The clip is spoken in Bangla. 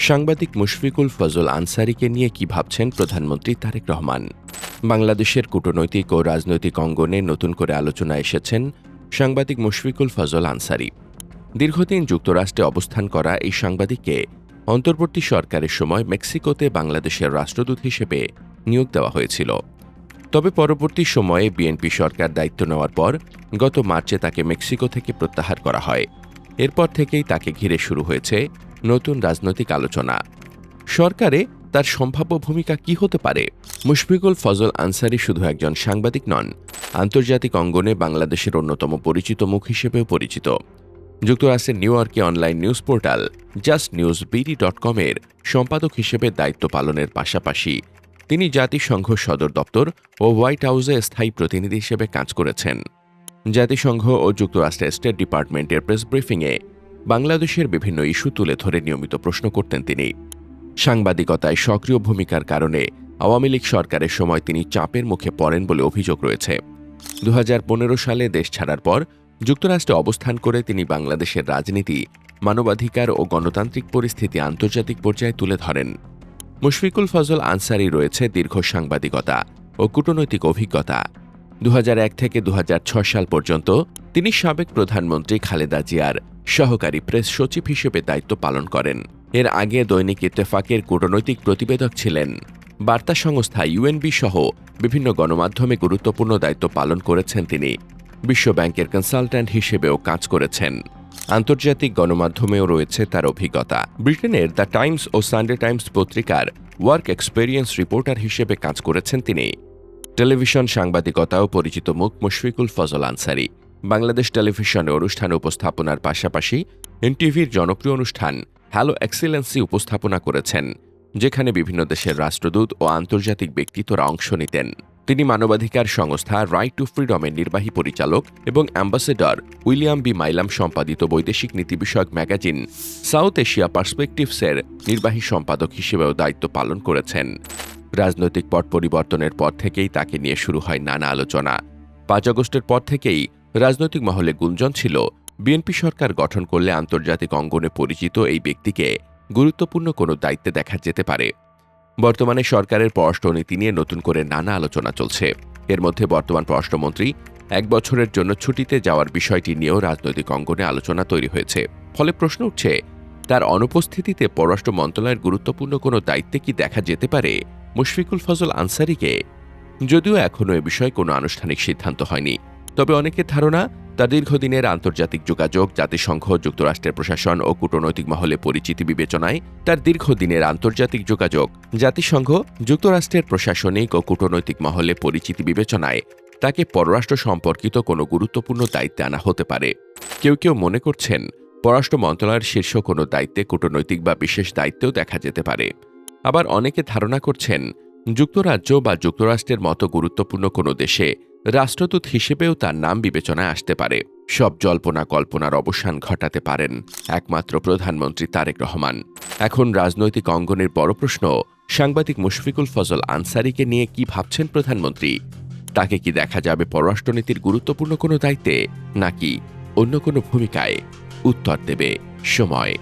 সাংবাদিক মুশফিকুল ফজল আনসারীকে নিয়ে কি ভাবছেন প্রধানমন্ত্রী তারেক রহমান। বাংলাদেশের কূটনৈতিক ও রাজনৈতিক অঙ্গনে নতুন করে আলোচনায় এসেছেন সাংবাদিক মুশফিকুল ফজল আনসারী। দীর্ঘদিন যুক্তরাষ্ট্রে অবস্থান করা এই সাংবাদিককে অন্তর্বর্তী সরকারের সময় মেক্সিকোতে বাংলাদেশের রাষ্ট্রদূত হিসেবে নিয়োগ দেওয়া হয়েছিল। তবে পরবর্তী সময়ে বিএনপি সরকার দায়িত্ব নেওয়ার পর গত মার্চে তাকে মেক্সিকো থেকে প্রত্যাহার করা হয়। এরপর থেকেই তাকে ঘিরে শুরু হয়েছে নতুন রাজনৈতিক আলোচনা। সরকারে তার সম্ভাব্য ভূমিকা কি হতে পারে? মুশফিকুল ফজল আনসারী শুধু একজন সাংবাদিক নন, আন্তর্জাতিক অঙ্গনে বাংলাদেশের অন্যতম পরিচিত মুখ হিসেবেও পরিচিত। যুক্তরাষ্ট্রের নিউ ইয়র্কে অনলাইন নিউজ পোর্টাল justnewsbd.com এর সম্পাদক হিসেবে দায়িত্ব পালনের পাশাপাশি তিনি জাতিসংঘ সদর দপ্তর ও হোয়াইট হাউসে স্থায়ী প্রতিনিধি হিসেবে কাজ করেছেন। জাতিসংঘ ও যুক্তরাষ্ট্রের স্টেট ডিপার্টমেন্টের প্রেস ব্রিফিংয়ে বাংলাদেশের বিভিন্ন ইস্যু তুলে ধরে নিয়মিত প্রশ্ন করতেন তিনি। সাংবাদিকতায় সক্রিয় ভূমিকার কারণে আওয়ামী লীগ সরকারের সময় তিনি চাপের মুখে পড়েন বলে অভিযোগ রয়েছে। 2015 সালে দেশ ছাড়ার পর যুক্তরাষ্ট্রে অবস্থান করে তিনি বাংলাদেশের রাজনীতি, মানবাধিকার ও গণতান্ত্রিক পরিস্থিতি আন্তর্জাতিক পর্যায়ে তুলে ধরেন। মুশফিকুল ফজল আনসারী রয়েছে দীর্ঘ সাংবাদিকতা ও কূটনৈতিক অভিজ্ঞতা। 2001 থেকে 2006 সাল পর্যন্ত তিনি সাবেক প্রধানমন্ত্রী খালেদা জিয়ার সহকারী প্রেস সচিব হিসেবে দায়িত্ব পালন করেন। এর আগে দৈনিক ইত্তেফাকের কূটনৈতিক প্রতিবেদক ছিলেন। বার্তা সংস্থা ইউএনবি সহ বিভিন্ন গণমাধ্যমে গুরুত্বপূর্ণ দায়িত্ব পালন করেছেন তিনি। বিশ্বব্যাংকের কনসালট্যান্ট হিসেবেও কাজ করেছেন। আন্তর্জাতিক গণমাধ্যমেও রয়েছে তার অভিজ্ঞতা। ব্রিটেনের দ্য টাইমস ও সানডে টাইমস পত্রিকার ওয়ার্ক এক্সপেরিয়েন্স রিপোর্টার হিসেবে কাজ করেছেন তিনি। টেলিভিশন সাংবাদিকতাও পরিচিত মুখ মুশফিকুল ফজল আনসারী। বাংলাদেশ টেলিভিশনে অনুষ্ঠান উপস্থাপনার পাশাপাশি এনটিভির জনপ্রিয় অনুষ্ঠান হ্যালো এক্সিলেন্সি উপস্থাপনা করেছেন, যেখানে বিভিন্ন দেশের রাষ্ট্রদূত ও আন্তর্জাতিক ব্যক্তিত্বরা অংশ নিতেন। তিনি মানবাধিকার সংস্থা রাইট টু ফ্রিডমের নির্বাহী পরিচালক এবং অ্যাম্বাসেডর উইলিয়াম বি মাইলাম সম্পাদিত বৈদেশিক নীতি বিষয়ক ম্যাগাজিন সাউথ এশিয়া পার্সপেক্টিভসের নির্বাহী সম্পাদক হিসেবেও দায়িত্ব পালন করেছেন। রাজনৈতিক পট পরিবর্তনের পর থেকেই তাকে নিয়ে শুরু হয় নানা আলোচনা। 5 আগস্টের পর থেকেই রাজনৈতিক মহলে গুঞ্জন ছিল, বিএনপি সরকার গঠন করলে আন্তর্জাতিক অঙ্গনে পরিচিত এই ব্যক্তিকে গুরুত্বপূর্ণ কোনো দায়িত্বে দেখা যেতে পারে। বর্তমানে সরকারের পররাষ্ট্রনীতি নিয়ে নতুন করে নানা আলোচনা চলছে। এর মধ্যে বর্তমান পররাষ্ট্রমন্ত্রী 1 বছরের জন্য ছুটিতে যাওয়ার বিষয়টি নিয়েও রাজনৈতিক অঙ্গনে আলোচনা তৈরি হয়েছে। ফলে প্রশ্ন উঠছে, তার অনুপস্থিতিতে পররাষ্ট্র মন্ত্রণালয়ের গুরুত্বপূর্ণ কোনো দায়িত্বে কি দেখা যেতে পারে মুশফিকুল ফজল আনসারীকে? যদিও এখনও এ বিষয়ে কোনো আনুষ্ঠানিক সিদ্ধান্ত হয়নি, তবে অনেকের ধারণা তার দীর্ঘদিনের আন্তর্জাতিক যোগাযোগ, জাতিসংঘ, যুক্তরাষ্ট্রের প্রশাসন ও কূটনৈতিক মহলে পরিচিতি বিবেচনায় জাতিসংঘ, যুক্তরাষ্ট্রের প্রশাসনিক ও কূটনৈতিক মহলে পরিচিতি বিবেচনায় তাকে পররাষ্ট্র সম্পর্কিত কোনো গুরুত্বপূর্ণ দায়িত্বে আনা হতে পারে। কেউ কেউ মনে করছেন পররাষ্ট্র মন্ত্রণালয়ের শীর্ষ কোনো দায়িত্বে, কূটনৈতিক বা বিশেষ দায়িত্বেও দেখা যেতে পারে। আবার অনেকে ধারণা করছেন যুক্তরাজ্য বা যুক্তরাষ্ট্রের মতো গুরুত্বপূর্ণ কোনো দেশে রাষ্ট্রদূত হিসেবেও তার নাম বিবেচনায় আসতে পারে। সব জল্পনা কল্পনার অবসান ঘটাতে পারেন একমাত্র প্রধানমন্ত্রী তারেক রহমান। এখন রাজনৈতিক অঙ্গনের বড় প্রশ্ন, সাংবাদিক মুশফিকুল ফজল আনসারীকে নিয়ে কি ভাবছেন প্রধানমন্ত্রী? তাকে কি দেখা যাবে পররাষ্ট্রনীতির গুরুত্বপূর্ণ কোনো দায়িত্বে, নাকি অন্য কোনো ভূমিকায়? উত্তর দেবে সময়।